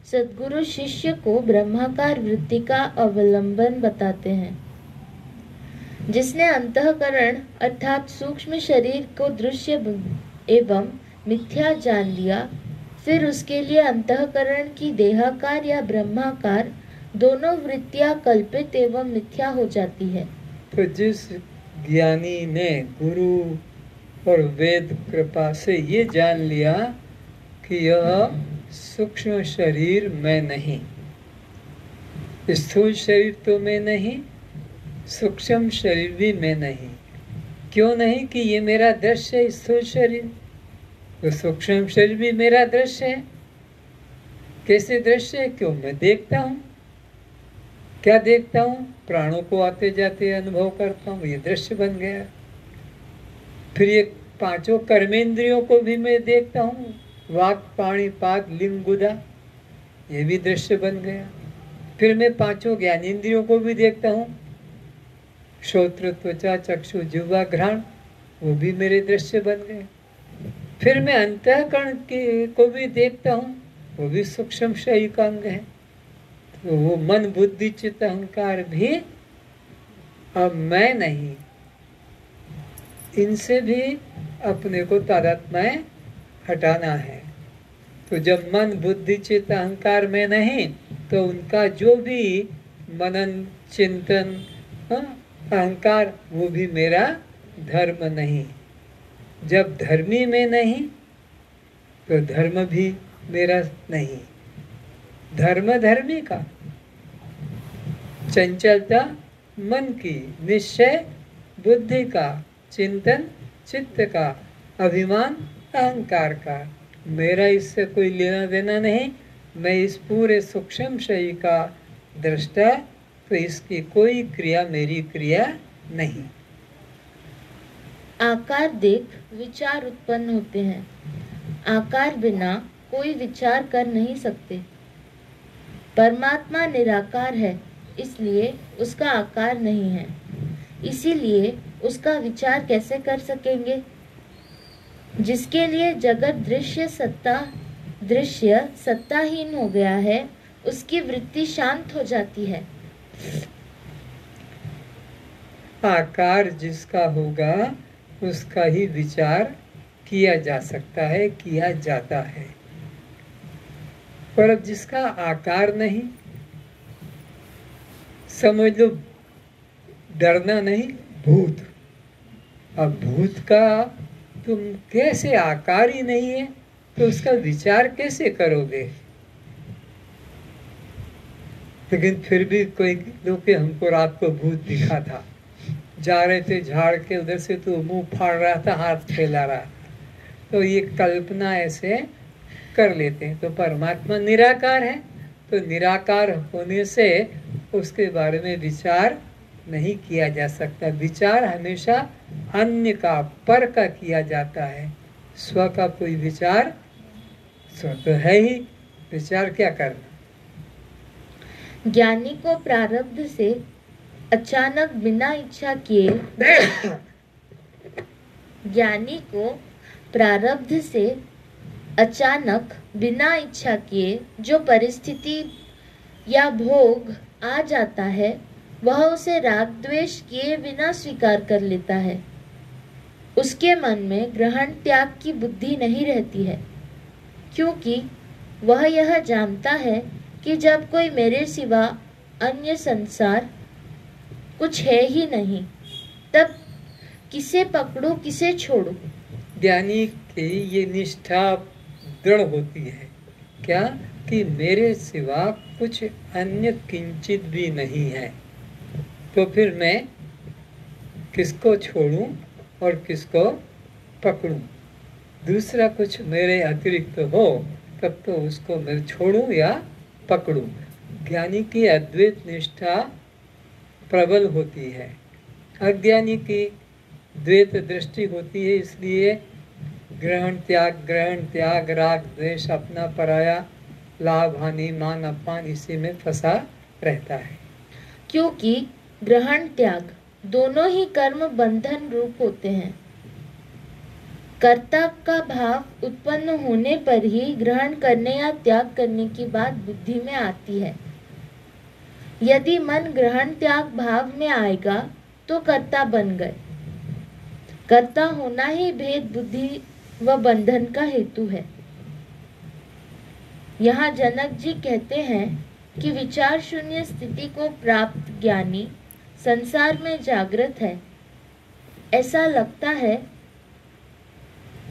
सद्गुरु शिष्य को ब्रह्माकार वृत्ति का अवलंबन बताते हैं। जिसने अंतःकरण अर्थात सूक्ष्म शरीर को दृश्य एवं मिथ्या जान लिया, फिर उसके लिए अंतःकरण की देहाकार या ब्रह्माकार दोनों वृत्तियां कल्पित एवं मिथ्या हो जाती है। तो जिस ज्ञानी ने गुरु और वेद कृपा से ये जान लिया कि यह सूक्ष्म शरीर मैं नहीं, स्थूल शरीर तो मैं नहीं, सूक्ष्म शरीर भी मैं नहीं। क्यों नहीं? कि ये मेरा दृश्य है स्थूल शरीर, तो सूक्ष्म शरीर भी मेरा दृश्य है। कैसे दृश्य है? क्यों? मैं देखता हूँ। क्या देखता हूँ? प्राणों को आते जाते अनुभव करता हूँ, ये दृश्य बन गया। फिर ये पांचों कर्मेंद्रियों को भी मैं देखता हूँ, वाक पाणी पाद लिंग गुदा, ये भी दृश्य बन गया। फिर मैं पांचों ज्ञानेंद्रियों को भी देखता हूँ, श्रोत्र त्वचा चक्षु जिह्वा घ्राण, वो भी मेरे दृश्य बन गए। फिर मैं अंतःकरण को भी देखता हूँ, वो भी सूक्ष्म शरीर का अंग है। तो वो मन बुद्धि चित्त अहंकार भी अब मैं नहीं, इनसे भी अपने को तादात्म्य हटाना है। तो जब मन बुद्धि चित्त अहंकार में नहीं, तो उनका जो भी मनन चिंतन अहंकार, वो भी मेरा धर्म नहीं। जब धर्मी में नहीं, तो धर्म भी मेरा नहीं। धर्म धर्मी का, चंचलता मन की, निश्चय बुद्धि का, चिंतन चित्त का, अभिमान अहंकार का, मेरा इससे कोई लेना देना नहीं। मैं इस पूरे सूक्ष्म शरीर का दृष्टा, तो इसकी कोई क्रिया मेरी क्रिया नहीं। आकार देख विचार उत्पन्न होते हैं। आकार बिना कोई विचार कर नहीं सकते। परमात्मा निराकार है, इसलिए उसका आकार नहीं है, इसीलिए उसका विचार कैसे कर सकेंगे? जिसके लिए जगत दृश्य सत्ताहीन हो गया है, उसकी वृत्ति शांत हो जाती है। आकार जिसका होगा उसका ही विचार किया जा सकता है, किया जाता है। पर अब जिसका आकार नहीं, समझ लो डरना नहीं, भूत। अब भूत का तुम कैसे आकार ही नहीं है, तो उसका विचार कैसे करोगे? लेकिन फिर भी कोई लोग हमको रात को भूत दिखा था, जा रहे थे झाड़ के उधर से, तो मुंह फाड़ रहा था, हाथ फैला रहा, तो ये कल्पना ऐसे कर लेते हैं। तो परमात्मा निराकार है, तो निराकार होने से उसके बारे में विचार नहीं किया जा सकता। विचार हमेशा अन्य का, पर का किया जाता है। स्व का कोई विचार, स्व तो है ही, विचार क्या करना। ज्ञानी को प्रारब्ध से अचानक बिना इच्छा किए ज्ञानी को प्रारब्ध से अचानक बिना इच्छा किए जो परिस्थिति या भोग आ जाता है, वह उसे राग द्वेष किए बिना स्वीकार कर लेता है। उसके मन में ग्रहण त्याग की बुद्धि नहीं रहती है, क्योंकि वह यह जानता है कि जब कोई मेरे सिवा अन्य संसार कुछ है ही नहीं, तब किसे पकड़ूं किसे छोड़ूं। ज्ञानी की ये निष्ठा दृढ़ होती है, क्या कि मेरे सिवा कुछ अन्य किंचित भी नहीं है, तो फिर मैं किसको छोड़ूं और किसको पकड़ूं। दूसरा कुछ मेरे अतिरिक्त हो तब तो उसको मैं छोड़ूं या पकड़ूं। ज्ञानी की अद्वैत निष्ठा प्रबल होती है, अज्ञानी की द्वैत दृष्टि होती है। इसलिए ग्रहण त्याग राग द्वेष अपना पराया, लाभ हानि मान अपमान, इसी में फंसा रहता है। क्योंकि ग्रहण त्याग दोनों ही कर्म बंधन रूप होते हैं। कर्ता का भाव उत्पन्न होने पर ही ग्रहण करने या त्याग करने की बात बुद्धि में आती है। यदि मन ग्रहण त्याग भाव में आएगा तो कर्ता बन गए। कर्ता होना ही भेद बुद्धि व बंधन का हेतु है। यहाँ जनक जी कहते हैं कि विचार शून्य स्थिति को प्राप्त ज्ञानी संसार में जागृत है ऐसा लगता है,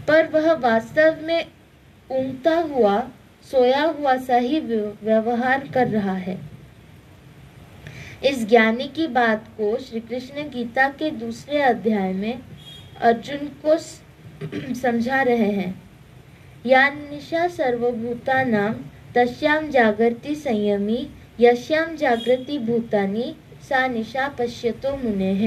पर वह वास्तव में ऊँघता हुआ सोया हुआ सा ही व्यवहार कर रहा है। इस ज्ञानी की बात को श्री कृष्ण गीता के दूसरे अध्याय में अर्जुन को समझा रहे हैं। या निशा सर्वभूतानां तस्यां जागर्ति संयमी यस्यां जागृति भूतानि सा निशा पश्यतो मुनेः।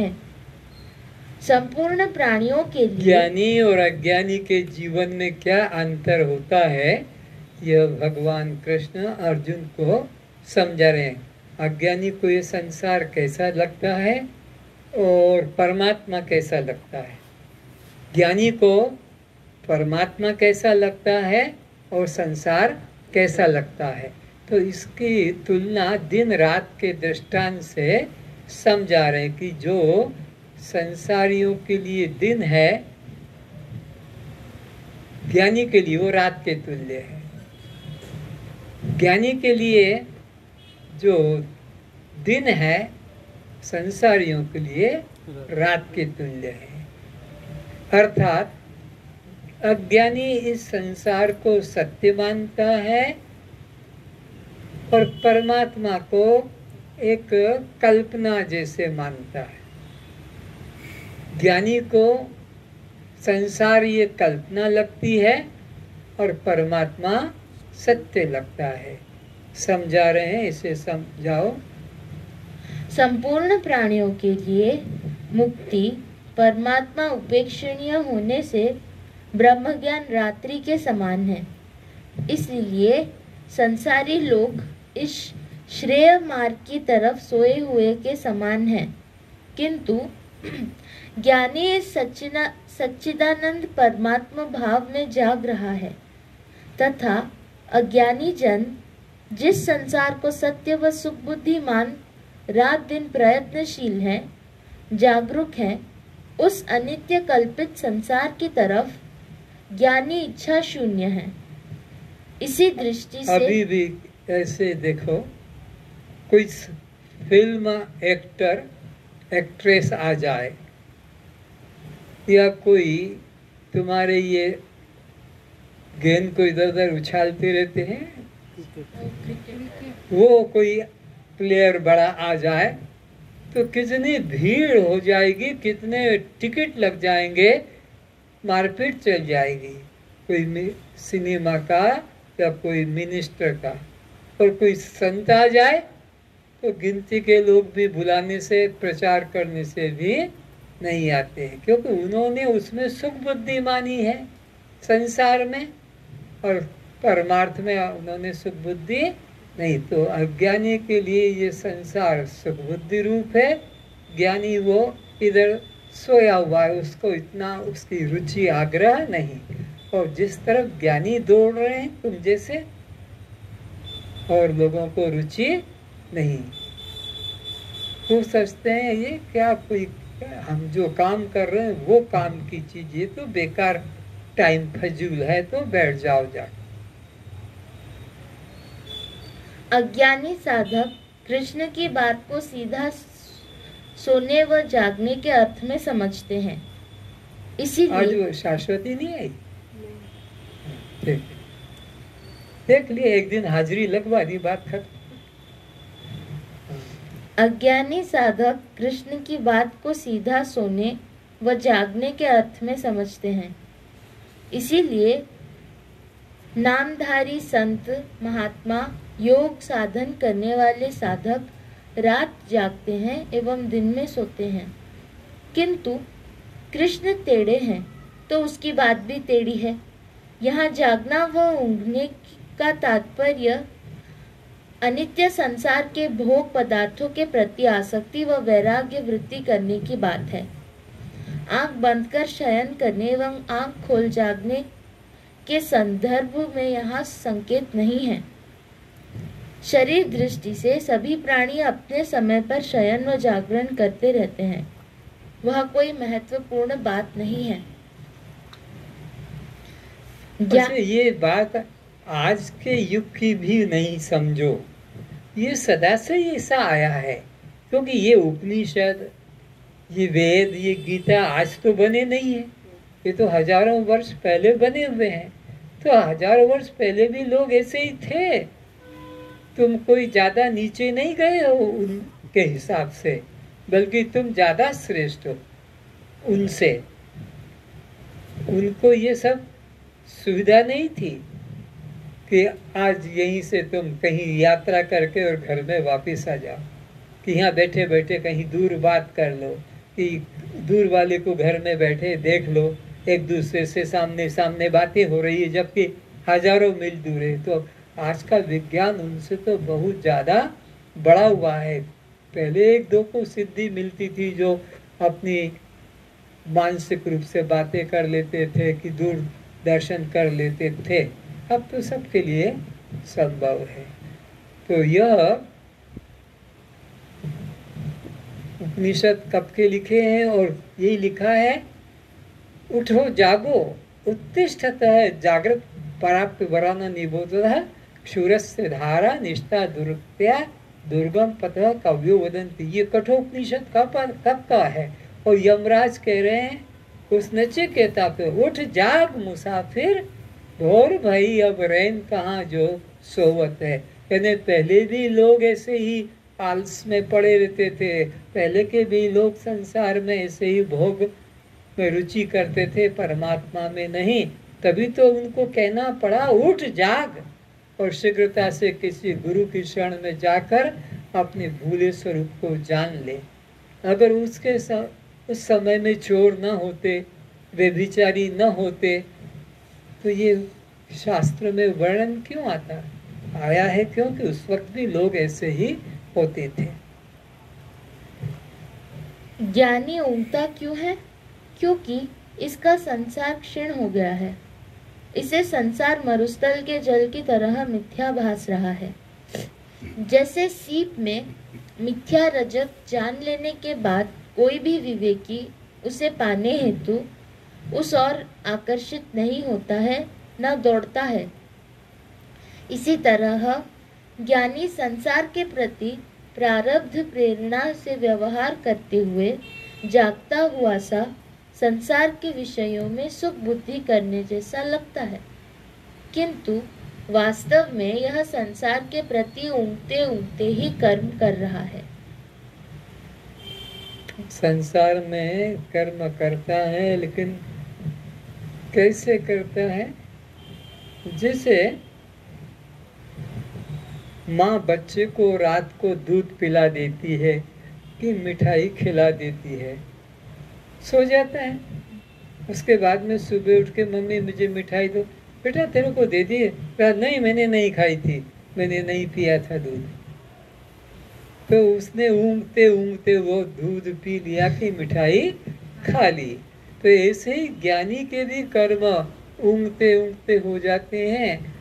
संपूर्ण प्राणियों के लिए ज्ञानी और अज्ञानी के जीवन में क्या अंतर होता है, यह भगवान कृष्ण अर्जुन को समझा रहे हैं। अज्ञानी को ये संसार कैसा लगता है और परमात्मा कैसा लगता है, ज्ञानी को परमात्मा कैसा लगता है और संसार कैसा लगता है। तो इसकी तुलना दिन रात के दृष्टांत से समझा रहे हैं कि जो संसारियों के लिए दिन है, ज्ञानी के लिए वो रात के तुल्य है। ज्ञानी के लिए जो दिन है संसारियों के लिए रात के तुल्य है। अर्थात अज्ञानी इस संसार को सत्य मानता है और परमात्मा को एक कल्पना जैसे मानता है। ज्ञानी को संसार ये कल्पना लगती है और परमात्मा सत्य लगता है। समझा रहे हैं, इसे समझाओ। संपूर्ण प्राणियों के लिए मुक्ति परमात्मा उपेक्षणीय होने से ब्रह्म ज्ञान रात्रि के समान है। इसलिए संसारी लोग इस श्रेय मार्ग की तरफ सोए हुए के समान हैं, किंतु ज्ञानी इस सच्चिदानंद परमात्मा भाव में जाग रहा है तथा अज्ञानी जन जिस संसार को सत्य व सुख बुद्धिमान रात दिन प्रयत्नशील हैं, जागरूक हैं, उस अनित्य कल्पित संसार की तरफ ज्ञानी इच्छा शून्य है। इसी दृष्टि से अभी भी ऐसे देखो, कोई फिल्म एक्टर एक्ट्रेस आ जाए या कोई तुम्हारे ये गेंद को इधर उधर उछालते रहते हैं, वो कोई प्लेयर बड़ा आ जाए तो कितनी भीड़ हो जाएगी, कितने टिकट लग जाएंगे, मारपीट चल जाएगी। कोई सिनेमा का या कोई मिनिस्टर का। और कोई संत आ जाए तो गिनती के लोग भी बुलाने से, प्रचार करने से भी नहीं आते हैं, क्योंकि उन्होंने उसमें सुख बुद्धि मानी है संसार में, और परमार्थ में उन्होंने सुख बुद्धि नहीं। तो अज्ञानी के लिए ये संसार सुख बुद्धि रूप है, ज्ञानी वो इधर सोया हुआ है, उसको इतना उसकी रुचि आग्रह नहीं। और जिस तरफ ज्ञानी दौड़ रहे हैं तुम जैसे, और लोगों को रुचि नहीं, वो सोचते हैं ये क्या, कोई हम जो काम कर रहे हैं वो काम की चीज, ये तो बेकार टाइम फजूल है, तो बैठ जाओ जा। अज्ञानी साधक कृष्ण की बात को सीधा सोने व जागने के अर्थ में समझते हैं। इसीलिए आज वो शाश्वती नहीं आई, देख लिए एक दिन हाजिरी लगवा दी, बात खत्म। अज्ञानी साधक कृष्ण की बात को सीधा सोने व जागने के अर्थ में समझते हैं। इसीलिए नामधारी संत महात्मा योग साधन करने वाले साधक रात जागते हैं एवं दिन में सोते हैं। किंतु कृष्ण टेढ़े हैं तो उसकी बात भी टेढ़ी है। यहाँ जागना व ऊँघने का तात्पर्य अनित्य संसार के भोग पदार्थों के प्रति आसक्ति व वैराग्य वृत्ति करने की बात है। आंख बंद कर शयन करने एवं आंख खोल जागने के संदर्भ में यहाँ संकेत नहीं है। शरीर दृष्टि से सभी प्राणी अपने समय पर शयन व जागरण करते रहते हैं। वह कोई महत्वपूर्ण बात नहीं है। ये बात आज के युग की भी नहीं समझो, ये सदा से ऐसा आया है, क्योंकि ये उपनिषद, ये वेद, ये गीता आज तो बने नहीं है, ये तो हजारों वर्ष पहले बने हुए हैं। तो हजारों वर्ष पहले भी लोग ऐसे ही थे। तुम कोई ज्यादा नीचे नहीं गए हो उनके हिसाब से, बल्कि तुम ज्यादा श्रेष्ठ हो उनसे। उनको ये सब सुविधा नहीं थी कि आज यहीं से तुम कहीं यात्रा करके और घर में वापस आ जाओ, कि यहाँ बैठे बैठे कहीं दूर बात कर लो, कि दूर वाले को घर में बैठे देख लो, एक दूसरे से सामने सामने बातें हो रही है जबकि हजारों मील दूर है। तो आज का विज्ञान उनसे तो बहुत ज़्यादा बड़ा हुआ है। पहले एक दो को सिद्धि मिलती थी जो अपनी मानसिक रूप से बातें कर लेते थे, कि दूर दर्शन कर लेते थे। अब तो सबके लिए संभव है। तो यह उपनिषद कब के लिखे हैं, और यही लिखा है, उठो जागो उत्तिष्ठतः जागृत पराप्त वरान निबोधः क्षुरस्य धारा निष्ठा दुर्त्या दुर्गम पतः कव्यो वदन्ति। ये कठोपनिषद कब का है? और यमराज कह रहे हैं उस नचिकेता पे, उठ जाग मुसाफिर, भोर भई अब रैन कहाँ जो सोवत है। यानी पहले भी लोग ऐसे ही आलस में पड़े रहते थे, पहले के भी लोग संसार में ऐसे ही भोग में रुचि करते थे, परमात्मा में नहीं। तभी तो उनको कहना पड़ा उठ जाग, और शीघ्रता से किसी गुरु की शरण में जाकर अपने भूले स्वरूप को जान ले। अगर उस समय में चोर न होते, व्यभिचारी न होते, तो ये शास्त्र में वर्णन क्यों आता आया है? क्योंकि उस वक्त भी लोग ऐसे ही होते थे। ज्ञानी ऊँगता क्यों है? क्योंकि इसका संसार क्षीण हो गया है। इसे संसार मरुस्थल के जल की तरह मिथ्या भास रहा है। जैसे सीप में मिथ्या रजत जान लेने के बाद कोई भी विवेकी उसे पाने हेतु उस ओर आकर्षित नहीं होता है, न दौड़ता है। इसी तरह ज्ञानी संसार के प्रति प्रारब्ध प्रेरणा से व्यवहार करते हुए जागता हुआ सा संसार के विषयों में सुख बुद्धि करने जैसा लगता है, किंतु वास्तव में यह संसार के प्रति ऊँघते ऊँघते ही कर्म कर रहा है। संसार में कर्म करता है, लेकिन कैसे करता है? जैसे माँ बच्चे को रात को दूध पिला देती है, कि मिठाई खिला देती है, सो जाता है। उसके बाद में सुबह उठ के मम्मी मुझे मिठाई दो, बेटा तेरे को दे दिए, नहीं मैंने नहीं खाई थी, मैंने नहीं पिया था दूध। तो उसने ऊँघते ऊँघते वो दूध पी लिया कि मिठाई खा ली। तो ऐसे ही ज्ञानी के भी कर्म ऊँघते ऊँघते हो जाते हैं,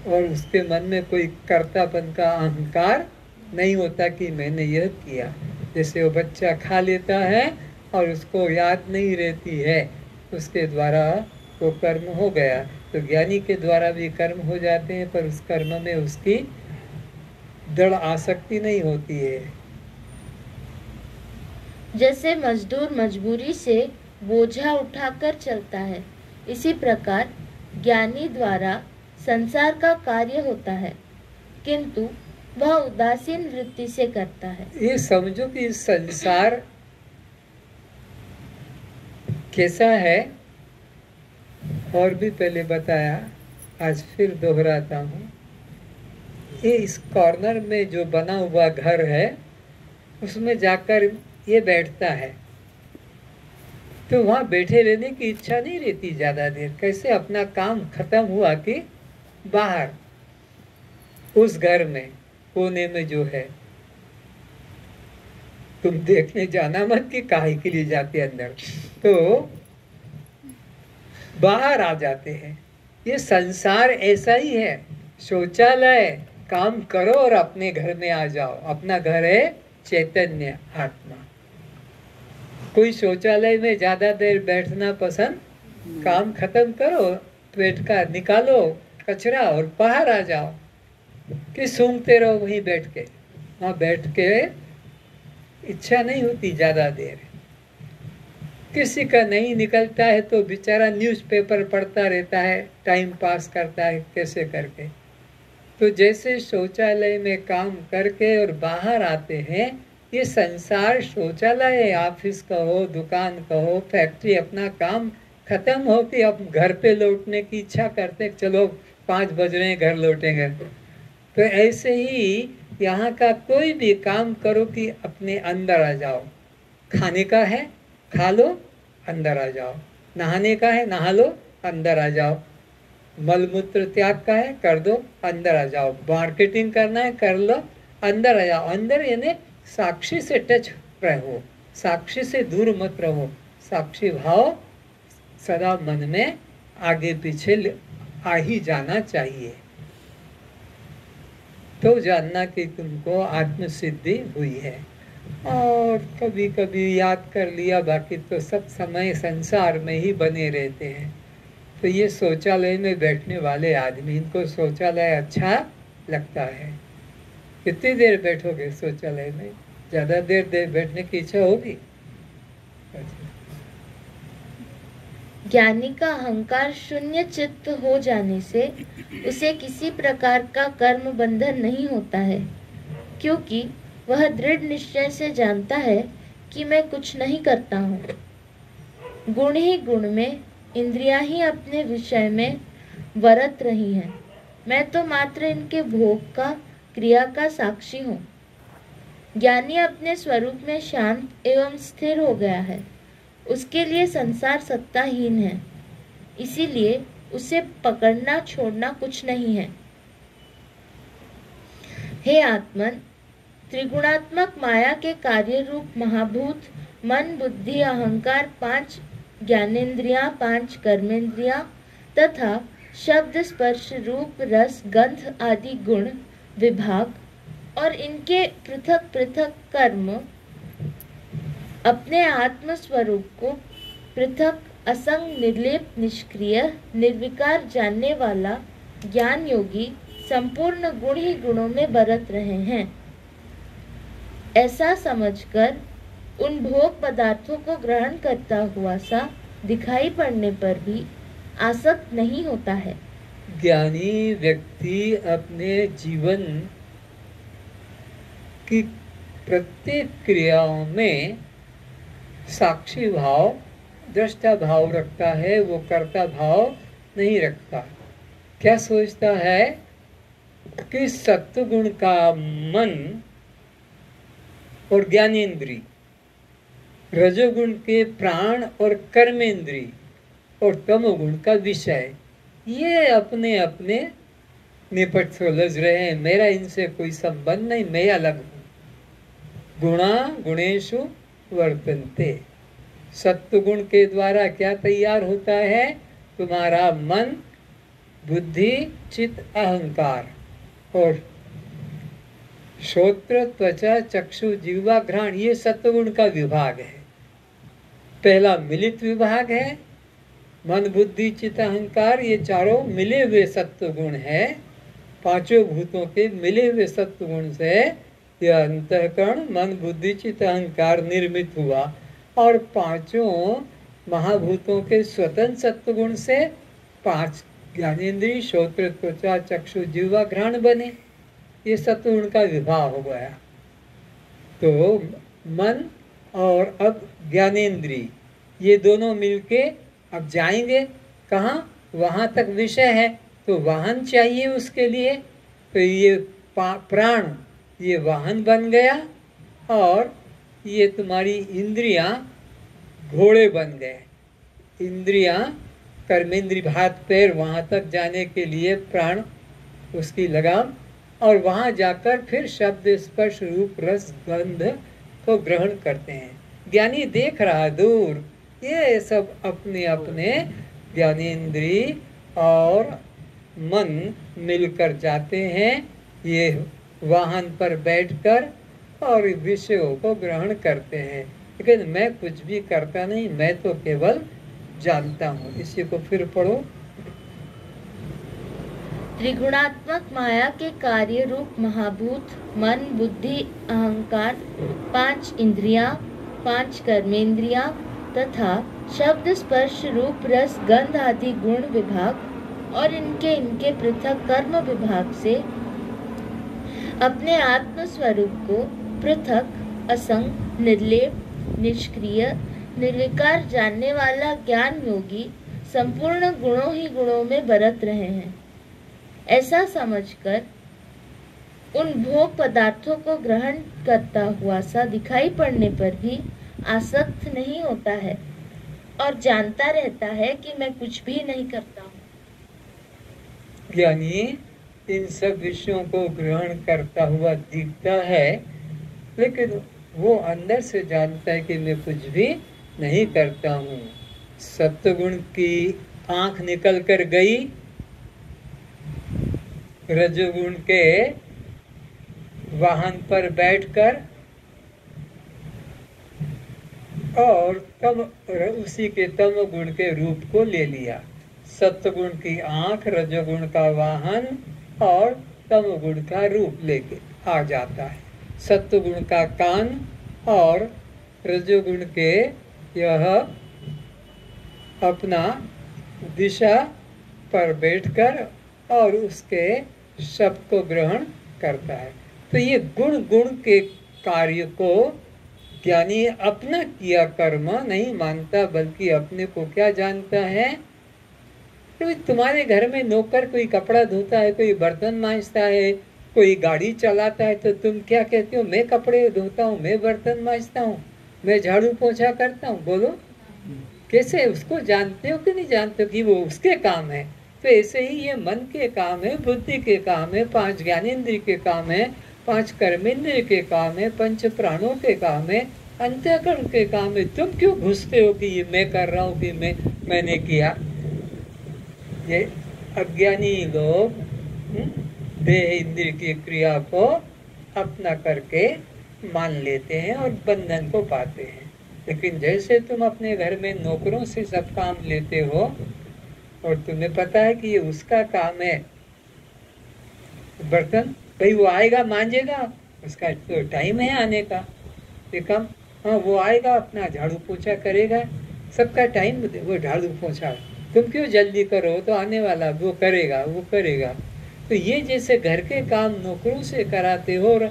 और उसके मन में कोई कर्तापन का अहंकार नहीं होता कि मैंने यह किया। जैसे वो बच्चा खा लेता है और उसको याद नहीं रहती है, उसके द्वारा वो कर्म हो गया। तो ज्ञानी के द्वारा भी कर्म हो जाते हैं, पर उस कर्म में उसकी दृढ़ आसक्ति नहीं होती है। जैसे मजदूर मजबूरी से बोझा उठाकर चलता है, इसी प्रकार ज्ञानी द्वारा संसार का कार्य होता है, किंतु वह उदासीन वृत्ति से करता है। ये समझो कि संसार कैसा है, और भी पहले बताया, आज फिर दोहराता हूँ। ये इस कॉर्नर में जो बना हुआ घर है, उसमें जाकर ये बैठता है, तो वहाँ बैठे रहने की इच्छा नहीं रहती ज़्यादा देर। कैसे अपना काम खत्म हुआ कि बाहर उस घर में कोने में जो है, तुम देखने जाना मत कि काहे के लिए जाते अंदर, तो बाहर आ जाते हैं। ये संसार ऐसा ही है, शौचालय काम करो और अपने घर में आ जाओ। अपना घर है चैतन्य आत्मा। कोई शौचालय में ज्यादा देर बैठना पसंद, काम खत्म करो, पेट का निकालो कचरा और बाहर आ जाओ। कि सूंघते रहो वहीं बैठ के, वहां बैठ के इच्छा नहीं होती ज्यादा देर। किसी का नहीं निकलता है तो बेचारा न्यूज़पेपर पढ़ता रहता है, टाइम पास करता है कैसे करके। तो जैसे शौचालय में काम करके और बाहर आते हैं, ये संसार शौचालय है। ऑफिस का हो, दुकान का हो, फैक्ट्री, अपना काम खत्म होती अब घर पे लौटने की इच्छा करते, चलो 5 बज रहे हैं घर लौटेंगे। तो ऐसे ही यहाँ का कोई भी काम करो कि अपने अंदर आ जाओ। खाने का है खा लो, अंदर आ जाओ। नहाने का है नहा लो, अंदर आ जाओ। मल मूत्र त्याग का है कर दो, अंदर आ जाओ। मार्केटिंग करना है कर लो, अंदर आ जाओ। अंदर यानी साक्षी से टच रहो, साक्षी से दूर मत रहो। साक्षी भाव सदा मन में आगे पीछे आ ही जाना चाहिए। तो जानना कि तुमको आत्म सिद्धि हुई है। और कभी कभी याद कर लिया, बाकी तो सब समय संसार में ही बने रहते हैं। तो ये शौचालय में बैठने वाले आदमी, इनको शौचालय अच्छा लगता है। कितनी देर बैठोगे शौचालय में? ज़्यादा देर बैठने की इच्छा होगी। ज्ञानी का अहंकार शून्य चित्त हो जाने से उसे किसी प्रकार का कर्म बंधन नहीं होता है, क्योंकि वह दृढ़ निश्चय से जानता है कि मैं कुछ नहीं करता हूँ। गुण ही गुण में, इंद्रियां ही अपने विषय में वरत रही हैं। मैं तो मात्र इनके भोग का, क्रिया का साक्षी हूँ। ज्ञानी अपने स्वरूप में शांत एवं स्थिर हो गया है। उसके लिए संसार सत्ताहीन है, इसीलिए उसे पकड़ना छोड़ना कुछ नहीं है। हे आत्मन, त्रिगुणात्मक माया के कार्य रूप महाभूत मन, बुद्धि, अहंकार, 5 ज्ञानेन्द्रियां, 5 कर्मेंद्रियां तथा शब्द, स्पर्श, रूप, रस, गंध आदि गुण विभाग और इनके पृथक पृथक कर्म अपने आत्म स्वरूप को पृथक, असंग, निर्लेप, निष्क्रिय, निर्विकार जानने वाला ज्ञान योगी संपूर्ण गुण ही गुणों में बरत रहे हैं। ऐसा समझकर उन भोग पदार्थों को ग्रहण करता हुआ सा दिखाई पड़ने पर भी आसक्त नहीं होता है। ज्ञानी व्यक्ति अपने जीवन की प्रत्येक क्रियाओं में साक्षी भाव, दृष्टा भाव रखता है, वो कर्ता भाव नहीं रखता। क्या सोचता है कि सत्वगुण का मन और ज्ञानेन्द्री, रजोगुण के प्राण और कर्मेंद्री और तमोगुण का विषय, ये अपने अपने निपट सुलझ रहे हैं। मेरा इनसे कोई संबंध नहीं, मैं अलग हूँ। गुणा गुणेशु वर्तन्ते। सत्वगुण के द्वारा क्या तैयार होता है? तुम्हारा मन, बुद्धि, चित्त, अहंकार। और श्रोत्र, त्वचा, चक्षु, जिह्वा, घ्राण, ये सत्वगुण का विभाग है। पहला मिलित विभाग है। मन, बुद्धि, चित्त, अहंकार, ये चारों मिले हुए सत्वगुण है। 5 भूतों के मिले हुए सत्वगुण से यह अंतःकरण, मन, बुद्धि, चित्त, अहंकार निर्मित हुआ। और 5 महाभूतों के स्वतंत्र सत्वगुण से 5 ज्ञानेन्द्रिय, श्रोत्र, त्वचा, चक्षु, जिह्वा, घ्राण बने। ये सत्वगुण का विभाग हो गया। तो मन और अब ज्ञानेन्द्रिय, ये दोनों मिलके अब जाएंगे कहाँ? वहाँ तक विषय है तो वाहन चाहिए उसके लिए। तो ये प्राण ये वाहन बन गया और ये तुम्हारी इंद्रियां घोड़े बन गए। इंद्रियां, कर्मेंद्रिय, हाथ पैर, वहाँ तक जाने के लिए प्राण उसकी लगाम, और वहाँ जाकर फिर शब्द, स्पर्श, रूप, रस, गंध को ग्रहण करते हैं। ज्ञानी देख रहा है दूर, ये सब अपने अपने ज्ञानेंद्रिय और मन मिलकर जाते हैं ये वाहन पर बैठकर और विषयों को ग्रहण करते हैं। लेकिन मैं कुछ भी करता नहीं, मैं तो केवल जानता हूँ। इसी को फिर पढ़ो। त्रिगुणात्मक माया के कार्य रूप महाभूत मन, बुद्धि, अहंकार, 5 इंद्रियां, 5 कर्मेंद्रियां तथा शब्द, स्पर्श, रूप, रस, गंध आदि गुण विभाग और इनके पृथक कर्म विभाग से अपने आत्म स्वरूप को पृथक, असंग, निर्लेप, निष्क्रिय, निर्विकार जानने वाला ज्ञान योगी संपूर्ण गुणों ही गुणों में बरत रहे हैं। ऐसा समझकर उन भोग पदार्थों को ग्रहण करता हुआ सा दिखाई पड़ने पर भी आसक्त नहीं होता है और जानता रहता है कि मैं कुछ भी नहीं करता हूँ। यानी इन सब विषयों को ग्रहण करता हुआ दिखता है, लेकिन वो अंदर से जानता है कि मैं कुछ भी नहीं करता हूँ। सत्वगुण की आंख निकल कर गई, रजोगुण के वाहन पर बैठकर और तम उसी के तम गुण के रूप को ले लिया। सत्वगुण की आंख, रजोगुण का वाहन और तम गुण का रूप लेके आ जाता है। सत्वगुण का कान और रजोगुण के यह अपना दिशा पर बैठकर और उसके शब्द को ग्रहण करता है। तो ये गुण गुण के कार्य को ज्ञानी अपना किया कर्म नहीं मानता, बल्कि अपने को क्या जानता है। तो तुम्हारे घर में नौकर कोई कपड़ा धोता है, कोई बर्तन मांजता है, कोई गाड़ी चलाता है, तो तुम क्या कहते हो? मैं कपड़े धोता हूँ, मैं बर्तन मांजता हूँ, मैं झाड़ू पोछा करता हूँ। बोलो कैसे? उसको जानते हो कि नहीं जानते हो कि वो उसके काम है? तो ऐसे ही ये मन के काम है, बुद्धि के काम है, 5 ज्ञानेंद्रिय के काम है, 5 कर्मेंद्रिय के काम है, 5 प्राणों के काम है, अंतःकरण के काम है। तुम क्यों घुसते हो कि ये मैं कर रहा हूँ, कि मैंने किया? ये अज्ञानी लोग देह इंद्रिय की क्रिया को अपना करके मान लेते हैं और बंधन को पाते हैं। लेकिन जैसे तुम अपने घर में नौकरों से सब काम लेते हो और तुम्हें पता है कि ये उसका काम है, बर्तन भाई वो आएगा मांजेगा, उसका तो टाइम है आने का, देखम हाँ वो आएगा अपना झाड़ू पोछा करेगा, सबका टाइम वो झाड़ू पोछा, तुम क्यों जल्दी करो, तो आने वाला वो करेगा। तो ये जैसे घर के काम नौकरों से कराते हो और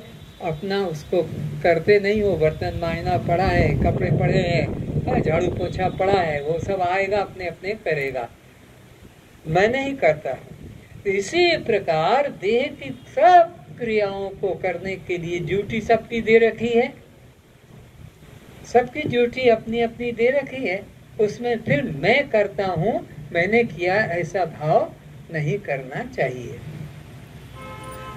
अपना उसको करते नहीं हो। बर्तन मांजना पड़ा है, कपड़े पड़े हैं, झाड़ू पोछा पड़ा है, वो सब आएगा अपने अपने करेगा, मैं नहीं करता। तो इसी प्रकार देह की सब क्रियाओं को करने के लिए ड्यूटी सबकी दे रखी है, सबकी ड्यूटी अपनी अपनी दे रखी है। उसमें फिर मैं करता हूँ, मैंने किया, ऐसा भाव नहीं करना चाहिए।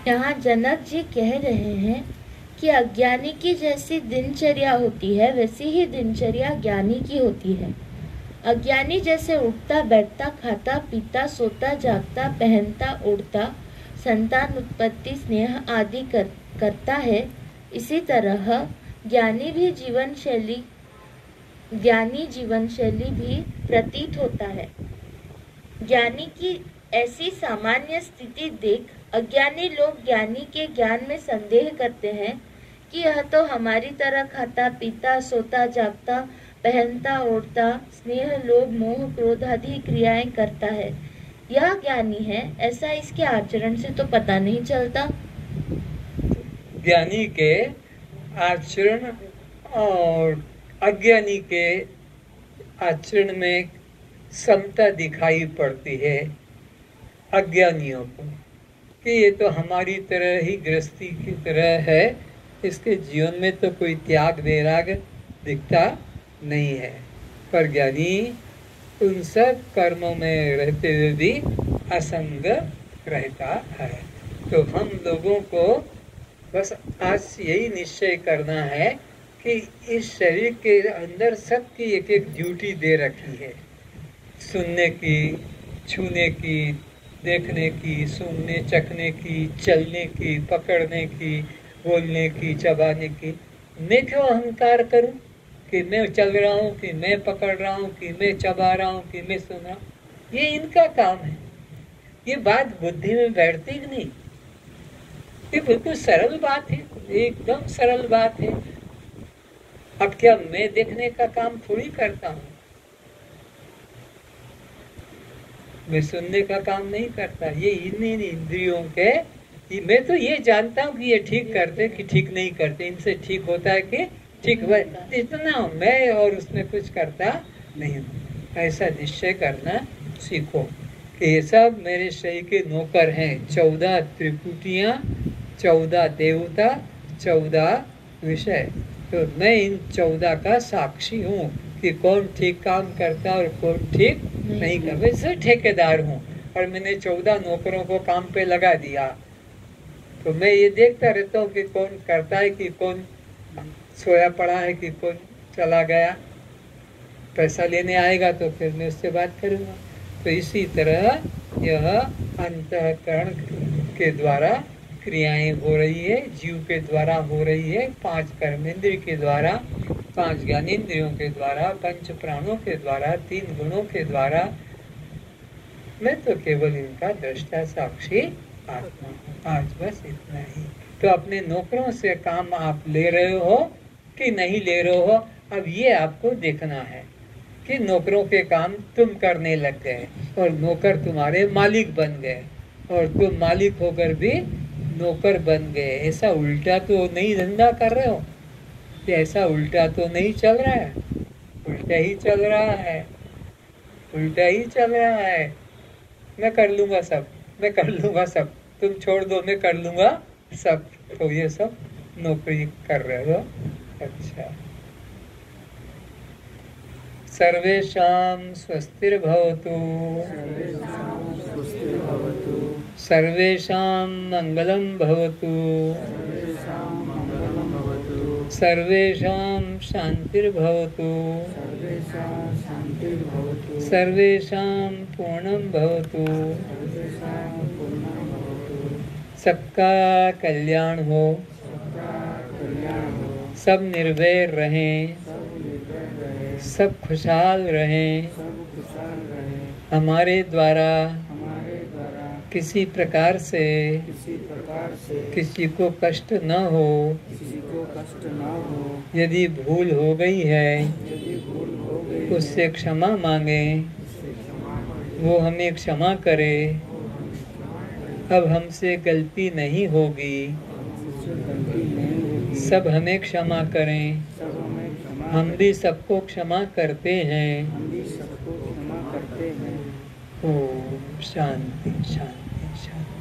यहाँ जनक जी कह रहे हैं कि अज्ञानी की जैसी दिनचर्या होती है वैसी ही दिनचर्या ज्ञानी की होती है। अज्ञानी जैसे उठता बैठता, खाता पीता, सोता जागता, पहनता ओढ़ता, संतान उत्पत्ति, स्नेह आदि करता है, इसी तरह ज्ञानी जीवन शैली भी प्रतीत होता है। ज्ञानी की ऐसी सामान्य स्थिति देख अज्ञानी लोग ज्ञानी के ज्ञान में संदेह करते हैं कि यह तो हमारी तरह खाता पीता, सोता जागता, पहनता ओढ़ता, स्नेह लोभ मोह क्रोध आदि क्रियाएं करता है, यह ज्ञानी है, ऐसा इसके आचरण से तो पता नहीं चलता। ज्ञानी के आचरण और अज्ञानी के आचरण में समता दिखाई पड़ती है अज्ञानियों को, कि ये तो हमारी तरह ही गृहस्थी की तरह है, इसके जीवन में तो कोई त्याग वैराग दिखता नहीं है। पर ज्ञानी उन सब कर्मों में रहते हुए भी असंग रहता है। तो हम लोगों को बस आज यही निश्चय करना है कि इस शरीर के अंदर सबकी एक एक ड्यूटी दे रखी है, सुनने की, छूने की, देखने की, सूंघने चखने की, चलने की, पकड़ने की, बोलने की, चबाने की। मैं क्यों अहंकार करूं कि मैं चल रहा हूं, कि मैं पकड़ रहा हूं, कि मैं चबा रहा हूं, कि मैं सुन रहा हूं? ये इनका काम है। ये बात बुद्धि में बैठती कि नहीं? ये बिल्कुल सरल बात है, एकदम सरल बात है। अब क्या मैं देखने का काम थोड़ी करता हूँ, मैं सुनने का काम नहीं करता। ये इन इंद्रियों के, मैं तो ये जानता हूँ कि ये ठीक करते कि ठीक नहीं करते, इनसे ठीक होता है कि ठीक, इतना मैं और उसमें कुछ करता नहीं हूँ। ऐसा निश्चय करना सीखो कि ये सब मेरे शरीर के नौकर हैं। 14 त्रिपुटियाँ, 14 देवता, 14 विषय। तो मैं इन 14 का साक्षी हूँ कि कौन ठीक काम करता और कौन ठीक नहीं करता। वैसे ठेकेदार हूँ और मैंने 14 नौकरों को काम पे लगा दिया, तो मैं ये देखता रहता हूँ कि कौन करता है, कि कौन सोया पड़ा है, कि कौन चला गया। पैसा लेने आएगा तो फिर मैं उससे बात करूँगा। तो इसी तरह यह अंतःकरण के द्वारा क्रियाएं हो रही है, जीव के द्वारा हो रही है, 5 कर्मेंद्रिय के द्वारा, 5 ज्ञानेंद्रियों के द्वारा, 5 प्राणों के द्वारा, 3 गुणों के द्वारा। मैं तो केवल इनका दृष्टा साक्षी आत्मा हूँ। आज बस इतना ही। तो अपने नौकरों से काम आप ले रहे हो कि नहीं ले रहे हो, अब ये आपको देखना है कि नौकरों के काम तुम करने लग गए और नौकर तुम्हारे मालिक बन गए, और तुम मालिक होकर भी नौकर बन गए। ऐसा उल्टा तो नहीं धंधा कर रहे हो? ऐसा उल्टा तो नहीं चल रहा है? उल्टा ही चल रहा है, उल्टा ही चल रहा है। मैं कर लूंगा सब, मैं कर लूंगा सब, तुम छोड़ दो, मैं कर लूंगा सब। तो ये सब नौकरी कर रहे हो। अच्छा, सर्वेषां स्वस्तिर्भवतु, सर्वेषां मंगलं भवतु, सर्वेषां शान्तिर्भवतु, सर्वेषां पूर्णं भवतु, सबका कल्याण हो, सब निर्भय रहें, सब खुशहाल रहें, हमारे द्वारा किसी प्रकार से किसी को कष्ट न हो। यदि भूल हो गई है उससे क्षमा मांगे, वो हमें क्षमा करे। अब हमसे गलती नहीं होगी, सब हमें क्षमा करें। हम भी सबको क्षमा करते हैं। ओम शांति शांति शांति।